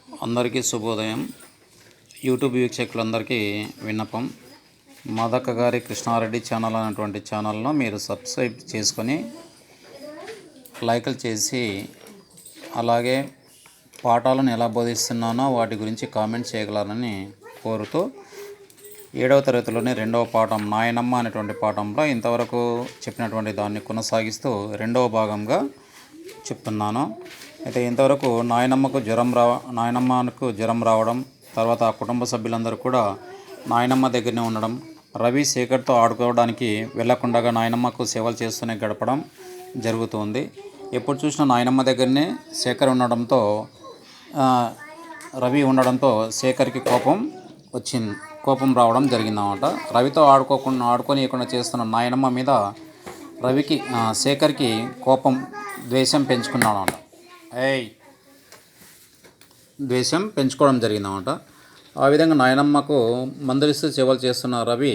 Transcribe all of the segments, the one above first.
అందరికీ శుభోదయం. యూట్యూబ్ వీక్షకులందరికీ విన్నపం, మదక్క గారి కృష్ణారెడ్డి ఛానల్ అనేటువంటి ఛానల్ను మీరు సబ్స్క్రైబ్ చేసుకొని లైకులు చేసి, అలాగే పాఠాలను ఎలా బోధిస్తున్నానో వాటి గురించి కామెంట్ చేయగలరని కోరుతూ 7వ తరగతిలోని 2వ పాఠం నాయనమ్మ అనేటువంటి పాఠంలో ఇంతవరకు చెప్పినటువంటి దాన్ని కొనసాగిస్తూ 2వ భాగంగా చెప్తున్నాను. అయితే ఇంతవరకు నాయనమ్మకు జ్వరం రావడం, తర్వాత ఆ కుటుంబ సభ్యులందరూ కూడా నాయనమ్మ దగ్గరనే ఉండడం, రవి శేఖర్తో ఆడుకోవడానికి వెళ్లకుండా నాయనమ్మకు సేవలు చేస్తూనే గడపడం జరుగుతుంది. ఎప్పుడు చూసినా నాయనమ్మ దగ్గరనే శేఖర్ ఉండడంతో, రవి ఉండడంతో శేఖర్కి కోపం రావడం జరిగిందన్నమాట. రవితో ఆడుకోనియకుండా చేస్తున్న నాయనమ్మ మీద శేఖర్కి ద్వేషం పెంచుకోవడం జరిగిందన్నమాట. ఆ విధంగా నాయనమ్మకు మందలిస్తూ సేవలు చేస్తున్న రవి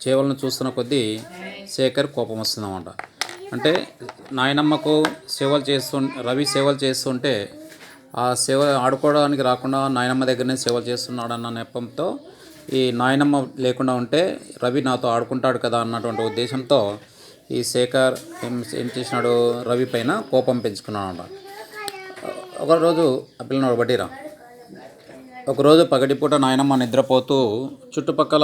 సేవలను చూస్తున్న కొద్దీ శేఖర్ కోపం వస్తుందన్నమాట. అంటే నాయనమ్మకు రవి సేవలు చేస్తుంటే ఆ సేవ ఆడుకోవడానికి రాకుండా నాయనమ్మ దగ్గరనే సేవలు చేస్తున్నాడన్న నెపంతో, ఈ నాయనమ్మ లేకుండా ఉంటే రవి నాతో ఆడుకుంటాడు కదా అన్నటువంటి ఉద్దేశంతో ఈ శేఖర్ ఏం చేసినాడు, రవి పైన కోపం పెంచుకున్నాడు. ఒకరోజు ఆ పిల్లనాడు బట్టిరా ఒకరోజు పగటిపూట నాయనమ్మ చుట్టుపక్కల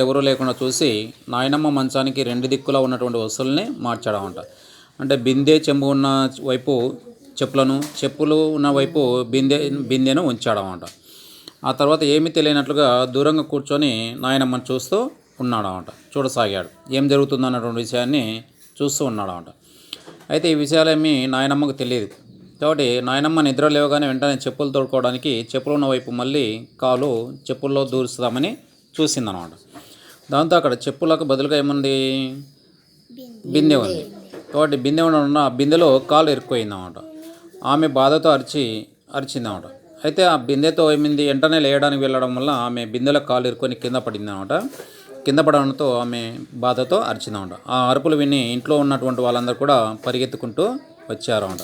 ఎవరు లేకుండా చూసి నాయనమ్మ మంచానికి 2 దిక్కులా ఉన్నటువంటి వస్తువుల్ని మార్చాడమంట. అంటే బిందె, చెంబు ఉన్న వైపు చెప్పులు ఉన్న వైపు బిందెను ఉంచాడమంట. ఆ తర్వాత ఏమీ తెలియనట్లుగా దూరంగా కూర్చొని నాయనమ్మని చూస్తూ ఉన్నాడమంట. చూడసాగాడు, ఏం జరుగుతుందన్నటువంటి విషయాన్ని చూస్తూ ఉన్నాడమంట. అయితే ఈ విషయాలేమీ నాయనమ్మకు తెలియదు. కాబట్టి నాయనమ్మ నిద్ర లేవగానే వెంటనే చెప్పులు తోడుకోవడానికి చెప్పులు ఉన్న వైపు మళ్ళీ కాలు చెప్పుల్లో దూరుస్తామని చూసిందన్నమాట. దాంతో అక్కడ చెప్పులకు బదులుగా ఏముంది, బిందె ఉంది. కాబట్టి బిందె ఉన్న ఆ బిందెలో కాలు ఇరుక్కుపోయిందన్నమాట. ఆమె బాధతో అరిచిందన్నమాట. అయితే ఆ బిందెతో ఏమైంది, వెంటనే లేయడానికి వెళ్ళడం వల్ల ఆమె బిందెలో కాలు ఇరుక్కొని కింద పడిందన్నమాట. కింద పడడంతో ఆమె బాధతో అరిచిందన్నమాట. ఆ అరుపులు విని ఇంట్లో ఉన్నటువంటి వాళ్ళందరూ కూడా పరిగెత్తుకుంటూ వచ్చారన్నమాట.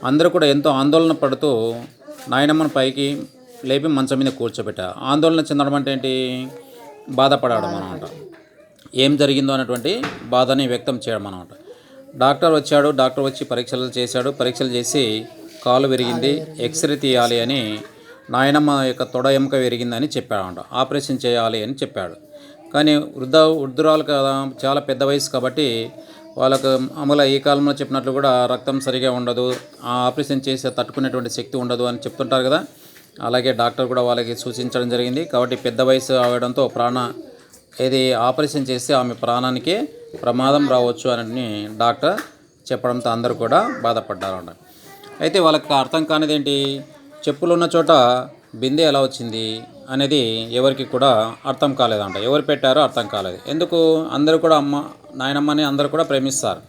అందరూ కూడా ఎంతో ఆందోళన పడుతూ నాయనమ్మను పైకి లేపి మంచం మీద కూర్చోబెట్టారు. ఆందోళన చెందడం అంటే ఏంటి, బాధపడడం అన్నమాట. ఏం జరిగిందో అనేటువంటి బాధని వ్యక్తం చేయడం అన్నమాట. డాక్టర్ వచ్చి పరీక్షలు చేసి కాలు విరిగింది, ఎక్స్రే తీయాలి అని, నాయనమ్మ యొక్క తొడ ఎముక విరిగిందని చెప్పాడంట. ఆపరేషన్ చేయాలి అని చెప్పాడు. కానీ వృద్ధురాలు కదా, చాలా పెద్ద వయసు కాబట్టి వాళ్ళకు ఈ కాలంలో చెప్పినట్లు కూడా రక్తం సరిగా ఉండదు, ఆ ఆపరేషన్ చేసి తట్టుకునేటువంటి శక్తి ఉండదు అని చెప్తుంటారు కదా. అలాగే డాక్టర్ కూడా వాళ్ళకి సూచించడం జరిగింది. కాబట్టి పెద్ద వయసు అవడంతో ఆపరేషన్ చేస్తే ఆమె ప్రాణానికి ప్రమాదం రావచ్చు అని డాక్టర్ చెప్పడంతో అందరూ కూడా బాధపడ్డారంట. అయితే వాళ్ళకి అర్థం కానిది ఏంటి, చెప్పులు ఉన్న చోట బిందె ఎలా వచ్చింది అనేది ఎవరికి కూడా అర్థం కాలేదంట. ఎవరు పెట్టారో అర్థం కాలేదు. ఎందుకు, అందరూ కూడా నాయనమ్మని అందరూ కూడా ప్రేమిస్తారు.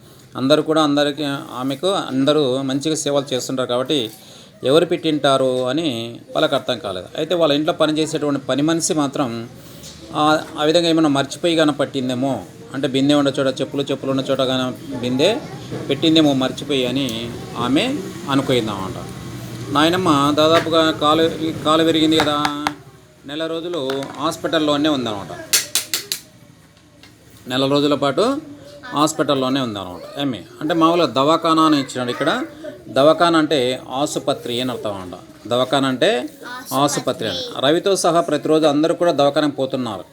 ఆమెకు అందరూ మంచిగా సేవలు చేస్తుంటారు. కాబట్టి ఎవరు పెట్టింటారు అని వాళ్ళకి అర్థం కాలేదు. అయితే వాళ్ళ ఇంట్లో పనిచేసేటువంటి పని మనిషి మాత్రం ఆ విధంగా ఏమైనా మర్చిపోయి కానీ పట్టిందేమో, అంటే బిందె ఉన్న చోట చెప్పులు ఉన్న చోట కానీ బిందె పెట్టిందేమో మర్చిపోయి అని ఆమె అనుకుందామంట. నాయనమ్మ దాదాపుగా కాలు విరిగింది కదా, నెల రోజులు హాస్పిటల్లోనే ఉందన్నమాట. నెల రోజుల పాటు హాస్పిటల్లోనే ఉందన్నమాట. అంటే మామూలుగా దవాఖానా అని ఇచ్చినాడు. ఇక్కడ దవాఖానా అంటే ఆసుపత్రి అని అర్థం అంట. దవాఖానా అంటే ఆసుపత్రి అని. రవితో సహా ప్రతిరోజు అందరూ కూడా దవాఖానకు పోతున్నారు.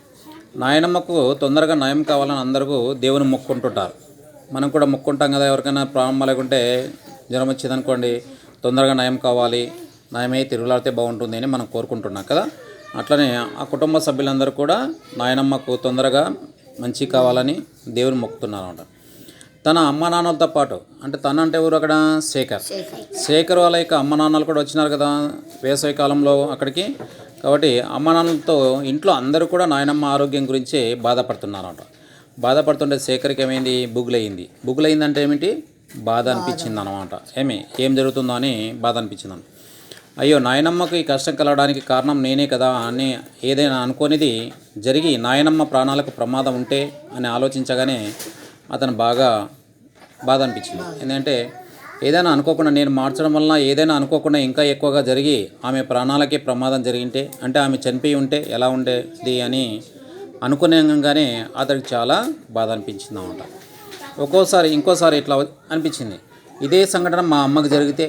నాయనమ్మకు తొందరగా నయం కావాలని అందరూ దేవుని మొక్కుంటుంటారు. మనం కూడా మొక్కుంటాం కదా, ఎవరికైనా ప్రాబ్లం లేకుంటే జ్వరం వచ్చిందనుకోండి, తొందరగా నయం కావాలి, నయమై తిరుగులాడితే బాగుంటుంది అని మనం కోరుకుంటున్నాం కదా. అట్లనే ఆ కుటుంబ సభ్యులందరూ కూడా నాయనమ్మకు తొందరగా మంచి కావాలని దేవుని మొక్కుతున్నారు అన్నమాట. తన అమ్మ నాన్నలతో పాటు, అంటే అంటే ఎవరు అక్కడ, శేఖర్ వాళ్ళ యొక్క అమ్మ నాన్నలు కూడా వచ్చినారు కదా వేసవి కాలంలో అక్కడికి. కాబట్టి అమ్మ నాన్నలతో ఇంట్లో అందరూ కూడా నాయనమ్మ ఆరోగ్యం గురించి బాధపడుతున్నారన్నమాట. బాధపడుతుంటే శేఖర్కి ఏమైంది, బుగులైంది అంటే ఏమిటి, బాధ అనిపించింది అన్నమాట. ఏం జరుగుతుందో అని బాధ అనిపించింది. అయ్యో, నాయనమ్మకు ఈ కష్టం కలగడానికి కారణం నేనే కదా అని ఏదైనా అనుకోనిది జరిగి నాయనమ్మ ప్రాణాలకు ప్రమాదం ఉంటే అని ఆలోచించగానే అతను బాగా బాధ అనిపించింది. ఎందుకంటే ఏదైనా అనుకోకుండా నేను మార్చడం వలన ఏదైనా అనుకోకుండా ఇంకా ఎక్కువగా జరిగి ఆమె ప్రాణాలకే ప్రమాదం జరిగింటే, అంటే ఆమె చనిపోయి ఉంటే ఎలా ఉండేది అని అనుకునేగానే అతడికి చాలా బాధ అనిపించింది అన్నమాట. ఇంకోసారి ఇట్లా అనిపించింది, ఇదే సంఘటన మా అమ్మకి జరిగితే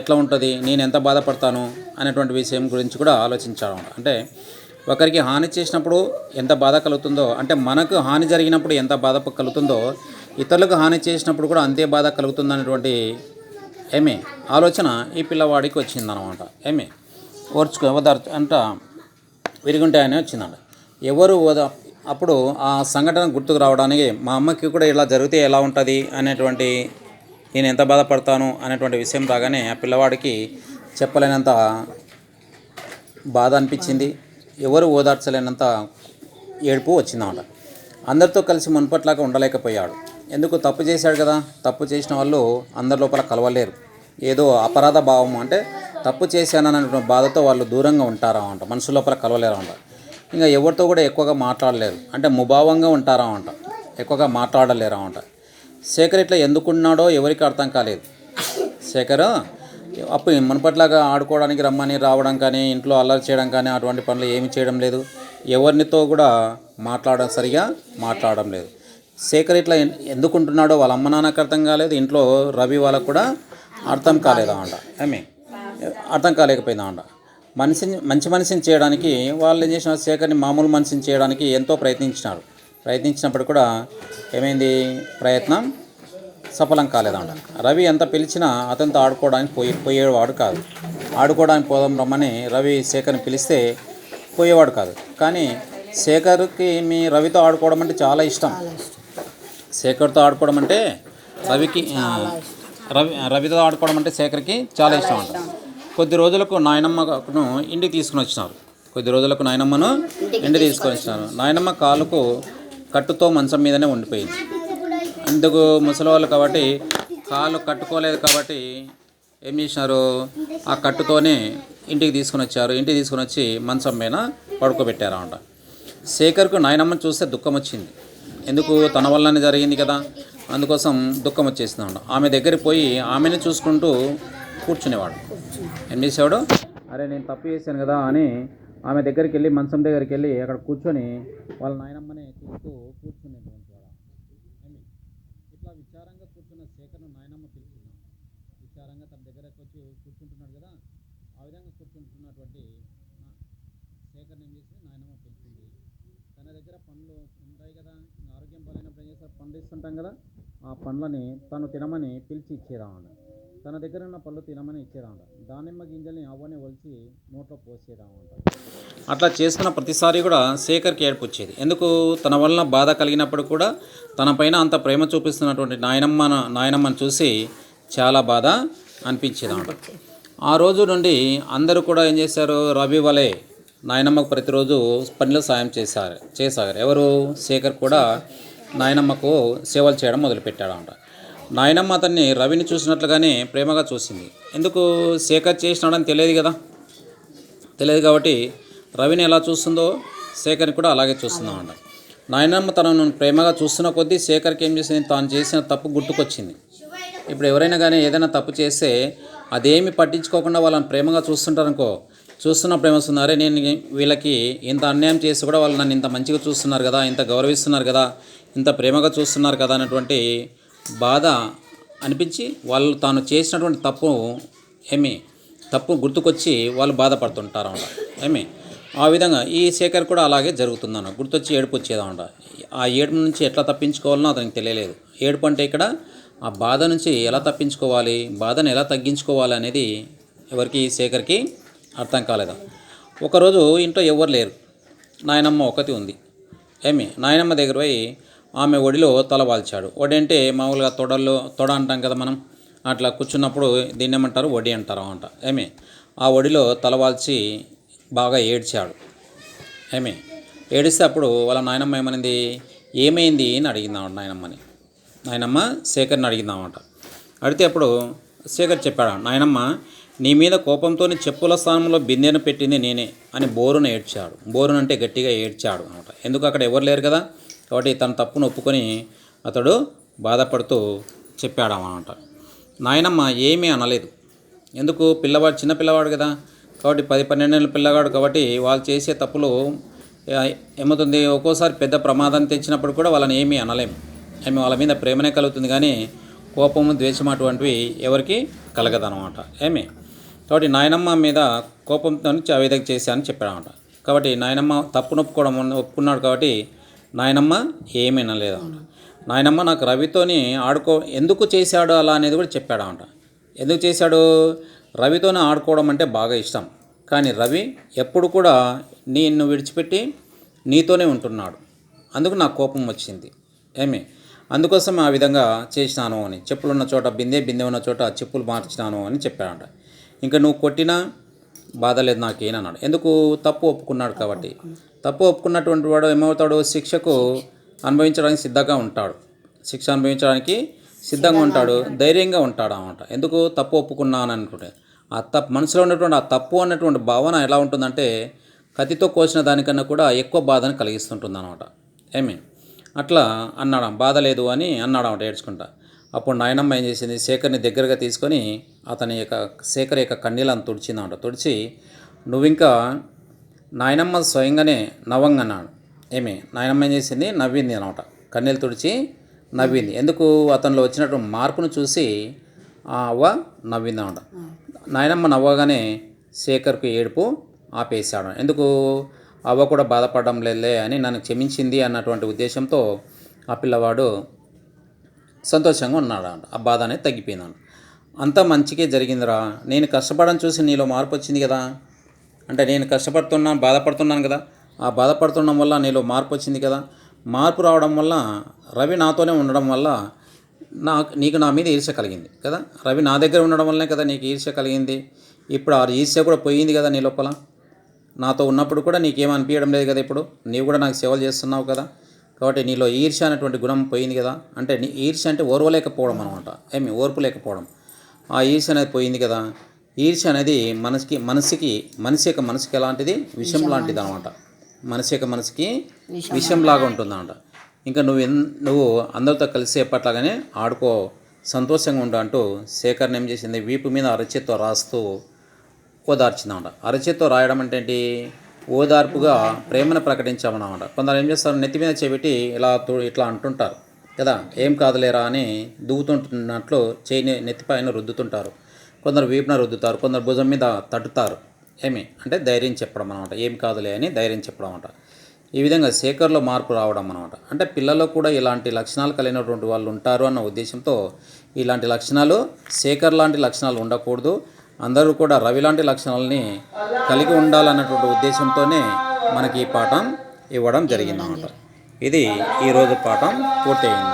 ఎట్లా ఉంటుంది, నేను ఎంత బాధపడతాను అనేటువంటి విషయం గురించి కూడా ఆలోచించాడు. అంటే ఒకరికి హాని చేసినప్పుడు ఎంత బాధ కలుగుతుందో, అంటే మనకు హాని జరిగినప్పుడు ఎంత బాధ కలుగుతుందో ఇతరులకు హాని చేసినప్పుడు కూడా అంతే బాధ కలుగుతుందనేటువంటి ఆలోచన ఈ పిల్లవాడికి వచ్చిందనమాట. అంట విరుగుంటాయని వచ్చిందంట. అప్పుడు ఆ సంఘటన గుర్తుకు రావడానికి మా అమ్మకి కూడా ఇలా జరిగితే ఎలా ఉంటుంది అనేటువంటి, నేను ఎంత బాధపడతాను అనేటువంటి విషయం రాగానే ఆ పిల్లవాడికి చెప్పలేనంత బాధ అనిపించింది, ఎవరు ఓదార్చలేనంత ఏడుపు వచ్చిందన్నమాట. అందరితో కలిసి మునుపట్లాగా ఉండలేకపోయాడు. ఎందుకు, తప్పు చేశాడు కదా. తప్పు చేసిన వాళ్ళు అందరి లోపల కలవలేరు. ఏదో అపరాధ భావం, అంటే తప్పు చేశానన్న బాధతో వాళ్ళు దూరంగా ఉంటారా మనసు లోపల కలవలేరు అంట. ఇంకా ఎవరితో కూడా ఎక్కువగా మాట్లాడలేరు, అంటే ముభావంగా ఉంటారా అంట, ఎక్కువగా మాట్లాడలేరా అంట. శేఖర్ ఇట్లా ఎందుకున్నాడో ఎవరికి అర్థం కాలేదు. శేఖర్ అప్పుడు మునుపట్లాగా ఆడుకోవడానికి రమ్మని రావడం కానీ, ఇంట్లో అల్లరి చేయడం కానీ అటువంటి పనులు ఏమి చేయడం లేదు. ఎవరినితో కూడా సరిగా మాట్లాడడం లేదు. శేఖర్ ఇట్లా ఎందుకుంటున్నాడో వాళ్ళ అమ్మ నాన్నకు అర్థం కాలేదు, ఇంట్లో రవి వాళ్ళకు కూడా అర్థం కాలేదా అంట. అర్థం కాలేకపోయిందా అంట. మంచి మనిషిని చేయడానికి వాళ్ళు ఏం చేసినారు, శేఖర్ని మామూలు మనిషిని చేయడానికి ఎంతో ప్రయత్నించినప్పుడు కూడా ఏమైంది, ప్రయత్నం సఫలం కాలేదంట. రవి ఎంత పిలిచినా అతనితో ఆడుకోవడానికి పోయేవాడు కాదు. ఆడుకోవడానికి పోదాం రమ్మని రవి శేఖర్ని పిలిస్తే పోయేవాడు కాదు. కానీ శేఖర్కి రవితో ఆడుకోవడం అంటే చాలా ఇష్టం. శేఖర్తో ఆడుకోవడం అంటే రవితో ఆడుకోవడం అంటే శేఖర్కి చాలా ఇష్టం అంట. కొద్ది రోజులకు నాయనమ్మను ఇంటికి తీసుకుని వచ్చినారు. నాయనమ్మ కాలుకు కట్టుతో మంచం మీదనే ఉండిపోయింది. అందుకు ముసలివాళ్ళు కాబట్టి కాలు కట్టుకోలేదు కాబట్టి ఏం చేసినారు, ఆ కట్టుతోనే ఇంటికి తీసుకుని వచ్చి మంచం మీద పడుకోబెట్టారు అంట. శేఖర్కు నాయనమ్మని చూస్తే దుఃఖం వచ్చింది. ఎందుకు, తన వల్లనే జరిగింది కదా, అందుకోసం దుఃఖం వచ్చేసిందంట. ఆమె దగ్గరికి పోయి ఆమెను చూసుకుంటూ కూర్చునేవాడు. ఏం చేసేవాడు, అరే నేను తప్పు చేశాను కదా అని ఆమె దగ్గరికి వెళ్ళి, మంచం దగ్గరికి వెళ్ళి అక్కడ కూర్చొని వాళ్ళ నాయనమ్మని చూస్తూ కూర్చునేటువంటి వాడు. ఇట్లా విచారంగా కూర్చున్న శేఖర్ను నాయనమ్మ పిలిచింది. విచారంగా తన దగ్గరకు వచ్చి కూర్చుంటున్నాడు కదా, ఆ విధంగా కూర్చుంటున్నటువంటి శేఖర్ని ఏం చేసి నాయనమ్మ పిలిచింది. తన దగ్గర పండ్లు ఉంటాయి కదా, ఆరోగ్యం బాగాలేనప్పుడు ఏం చేస్తారు, పండ్లు ఇస్తుంటాం కదా, ఆ పండ్లని తను తినమని పిలిచి ఇచ్చేదామంట. తన దగ్గర ఉన్న పళ్ళు తినమని ఇచ్చేదామంట. దానిమ్మ గింజల్ని అవ్వనే ఒలిచి నోట్లో పోసేదామంట. అట్లా చేసుకున్న ప్రతిసారి కూడా శేఖర్కి ఏడుపు వచ్చేది. ఎందుకు, తన వలన బాధ కలిగినప్పుడు కూడా తన పైన అంత ప్రేమ చూపిస్తున్నటువంటి నాయనమ్మను చూసి చాలా బాధ అనిపించేదామంట. ఆ రోజు నుండి అందరూ కూడా ఏం చేశారు, రవి వలె నాయనమ్మకు ప్రతిరోజు పనిలో సాయం చేసాగారు. ఎవరు, శేఖర్ కూడా నాయనమ్మకు సేవలు చేయడం మొదలుపెట్టాడంట. నాయనమ్మ అతన్ని రవిని చూసినట్లుగానే ప్రేమగా చూసింది. ఎందుకు, శేఖర్ చేసినాడని తెలియదు కాబట్టి రవిని ఎలా చూస్తుందో శేఖర్ని కూడా అలాగే చూస్తున్నామంట. నాయనమ్మ తనను ప్రేమగా చూస్తున్న కొద్దీ శేఖర్కి ఏం చేసింది, తాను చేసిన తప్పు గుర్తుకొచ్చింది. ఇప్పుడు ఎవరైనా కానీ ఏదైనా తప్పు చేస్తే అదేమి పట్టించుకోకుండా వాళ్ళని ప్రేమగా చూస్తున్నప్పుడు ఏమొస్తుంది, అరే నేను వీళ్ళకి ఇంత అన్యాయం చేసి కూడా వాళ్ళు నన్ను ఇంత మంచిగా చూస్తున్నారు కదా, ఇంత గౌరవిస్తున్నారు కదా, ఇంత ప్రేమగా చూస్తున్నారు కదా అనేటువంటి బాధ అనిపించి వాళ్ళు తాను చేసినటువంటి తప్పు గుర్తుకొచ్చి వాళ్ళు బాధపడుతుంటారు అన్నమాట. ఆ విధంగా ఈ శేఖర్ కూడా అలాగే జరుగుతుందన్న, గుర్తొచ్చి ఏడుపు వచ్చేదన్నమాట. ఆ ఏడుపు నుంచి ఎట్లా తప్పించుకోవాలనో అతనికి తెలియలేదు. ఏడుపు అంటే ఇక్కడ ఆ బాధ నుంచి ఎలా తప్పించుకోవాలి, బాధను ఎలా తగ్గించుకోవాలి అనేది ఎవరికి, శేఖర్కి అర్థం కాలేదా. ఒకరోజు ఇంట్లో ఎవరు లేరు, నాయనమ్మ ఒకటి ఉంది. నాయనమ్మ దగ్గర పోయి ఆమె ఒడిలో తల వాల్చాడు. ఒడి అంటే మామూలుగా తొడ అంటాం కదా మనం, అట్లా కూర్చున్నప్పుడు దీన్ని ఏమంటారు, వడి అంటారు అంట. ఆ ఒడిలో తలవాల్చి బాగా ఏడ్చాడు. ఏడిస్తే అప్పుడు వాళ్ళ నాయనమ్మ ఏమైంది అని అడిగిందామంట. నాయనమ్మ శేఖర్ని అడిగిందామంట. అడిగితే అప్పుడు శేఖర్ చెప్పాడు, నాయనమ్మ నీ మీద కోపంతో చెప్పుల స్థానంలో బిందెను పెట్టింది నేనే అని బోరును అంటే గట్టిగా ఏడ్చాడు అనమాట. ఎందుకు, అక్కడ ఎవరు లేరు కదా, కాబట్టి తన తప్పును ఒప్పుకొని అతడు బాధపడుతూ చెప్పాడు అన్నమాట. నాయనమ్మ ఏమీ అనలేదు. ఎందుకు, పిల్లవాడు చిన్న పిల్లవాడు కదా, కాబట్టి 10-12 ఏళ్ళ పిల్లవాడు కాబట్టి వాళ్ళు చేసే తప్పులు ఏమవుతుంది, ఒక్కోసారి పెద్ద ప్రమాదాన్ని తెచ్చినప్పుడు కూడా వాళ్ళని ఏమీ అనలేము. వాళ్ళ మీద ప్రేమనే కలుగుతుంది కానీ కోపము, ద్వేషం అటువంటివి ఎవరికి కలగదనమాట. కాబట్టి నాయనమ్మ మీద కోపంతో ఆ విధంగా చేశానని చెప్పాడనమాట. కాబట్టి నాయనమ్మ తప్పును ఒప్పుకున్నాడు కాబట్టి నాయనమ్మ ఏమీ అనలేదన్నమాట. నాయనమ్మ నాకు రవితోని ఎందుకు చేశాడు అలా అనేది కూడా చెప్పాడనమాట. ఎందుకు చేశాడు, రవితోనే ఆడుకోవడం అంటే బాగా ఇష్టం, కానీ రవి ఎప్పుడు కూడా నిన్ను విడిచిపెట్టి నీతోనే ఉంటున్నాడు, అందుకు నాకు కోపం వచ్చింది. అందుకోసం ఆ విధంగా చేసినాను అని, చెప్పులు ఉన్న చోట బిందె ఉన్న చోట చెప్పులు మార్చినాను అని చెప్పాడంట. ఇంకా నువ్వు కొట్టినా బాధ లేదు నాకేనన్నాడు. ఎందుకు, తప్పు ఒప్పుకున్నాడు కాబట్టి. తప్పు ఒప్పుకున్నటువంటి వాడు ఏమవుతాడు, శిక్షకు అనుభవించడానికి సిద్ధంగా ఉంటాడు. శిక్ష అనుభవించడానికి సిద్ధంగా ఉంటాడు, ధైర్యంగా ఉంటాడు అన్నమాట. ఎందుకు, తప్పు ఒప్పుకున్నాను అనుకుంటే ఆ మనసులో ఉన్నటువంటి ఆ తప్పు అన్నటువంటి భావన ఎలా ఉంటుందంటే కత్తితో కోసిన దానికన్నా కూడా ఎక్కువ బాధను కలిగిస్తుంటుంది అనమాట. అట్లా అన్నాడు, బాధ లేదు అని అన్నాడు అన్నమాట ఏడ్చుకుంటా. అప్పుడు నాయనమ్మ ఏం చేసింది, శేఖర్ని దగ్గరగా తీసుకొని శేఖర్ యొక్క కన్నీళ్ళని తుడిచిందన్నమాట. తుడిచి నువ్వింకా నాయనమ్మ స్వయంగానే నవ్వంగన్నాడు. నాయనమ్మ ఏం చేసింది, నవ్వింది అనమాట. కన్నీళ్ళు తుడిచి నవ్వింది. ఎందుకు, అతనిలో వచ్చినటువంటి మార్పును చూసి ఆ అవ్వ నవ్వింది అనమాట. నాయనమ్మ నవ్వగానే శేఖర్కు ఏడుపు ఆపేశాడు. ఎందుకు, అవ్వ కూడా బాధపడడం లేదులే అని నన్ను క్షమించింది అన్నటువంటి ఉద్దేశంతో ఆ పిల్లవాడు సంతోషంగా ఉన్నాడు. ఆ బాధ అనేది తగ్గిపోయింది. అంతా మంచిగా జరిగిందిరా, నేను కష్టపడడం చూసి నీలో మార్పు వచ్చింది కదా, అంటే నేను బాధపడుతున్నాను కదా, ఆ బాధపడుతుండడం వల్ల నీలో మార్పు వచ్చింది కదా, మార్పు రావడం వల్ల రవి నాతోనే ఉండడం వల్ల నీకు నా మీద ఈర్ష్య కలిగింది కదా, రవి నా దగ్గర ఉండడం వల్లనే కదా నీకు ఈర్ష్య కలిగింది. ఇప్పుడు ఆ ఈర్ష్య కూడా పోయింది కదా నీ లోపల, నాతో ఉన్నప్పుడు కూడా నీకేం అనిపించడం లేదు కదా, ఇప్పుడు నీవు కూడా నాకు సేవలు చేస్తున్నావు కదా, కాబట్టి నీలో ఈర్ష్య అనేటువంటి గుణం పోయింది కదా. అంటే నీ ఈర్ష్య అంటే ఓర్వలేకపోవడం అనమాట, ఓర్పు లేకపోవడం. ఆ ఈర్ష్య అనేది పోయింది కదా. ఈర్ష్య అనేది మనిషి యొక్క మనసుకి ఎలాంటిది, విషం లాంటిది అనమాట. మనిషి యొక్క మనసుకి విషంలాగా ఉంటుందన్నమాట. ఇంకా నువ్వు అందరితో కలిసి ఎప్పట్లాగానే ఆడుకో, సంతోషంగా ఉండు అంటూ శేఖర్ని ఏం చేసింది, వీపు మీద అరచేత్తో రాస్తూ ఓదార్చిందన్నమాట. అరచేత్తో రాయడం అంటే ఏంటి, ఓదార్పుగా ప్రేమను ప్రకటించామన్నమాట. కొందరు ఏం చేస్తారు, నెత్తి మీద చేపెట్టి ఇట్లా అంటుంటారు కదా, ఏం కాదులేరా అని దువ్వుతుంటున్నట్లు చేయి నెత్తిపైన రుద్దుతుంటారు. కొందరు వీపున రుద్దుతారు, కొందరు భుజం మీద తట్టుతారు. అంటే ధైర్యం చెప్పడం అనమాట, ఏం కాదులే అని ధైర్యం చెప్పడం అనమాట. ఈ విధంగా శేఖర్లో మార్పు రావడం అనమాట. అంటే పిల్లల్లో కూడా ఇలాంటి లక్షణాలు కలిగినటువంటి వాళ్ళు ఉంటారు అన్న ఉద్దేశంతో ఇలాంటి లక్షణాలు, శేఖర్ లాంటి లక్షణాలు ఉండకూడదు, అందరూ కూడా రవి లాంటి లక్షణాలని కలిగి ఉండాలన్నటువంటి ఉద్దేశంతోనే మనకి ఈ పాఠం ఇవ్వడం జరిగిందన్నమాట. ఇది ఈరోజు పాఠం పూర్తయింది.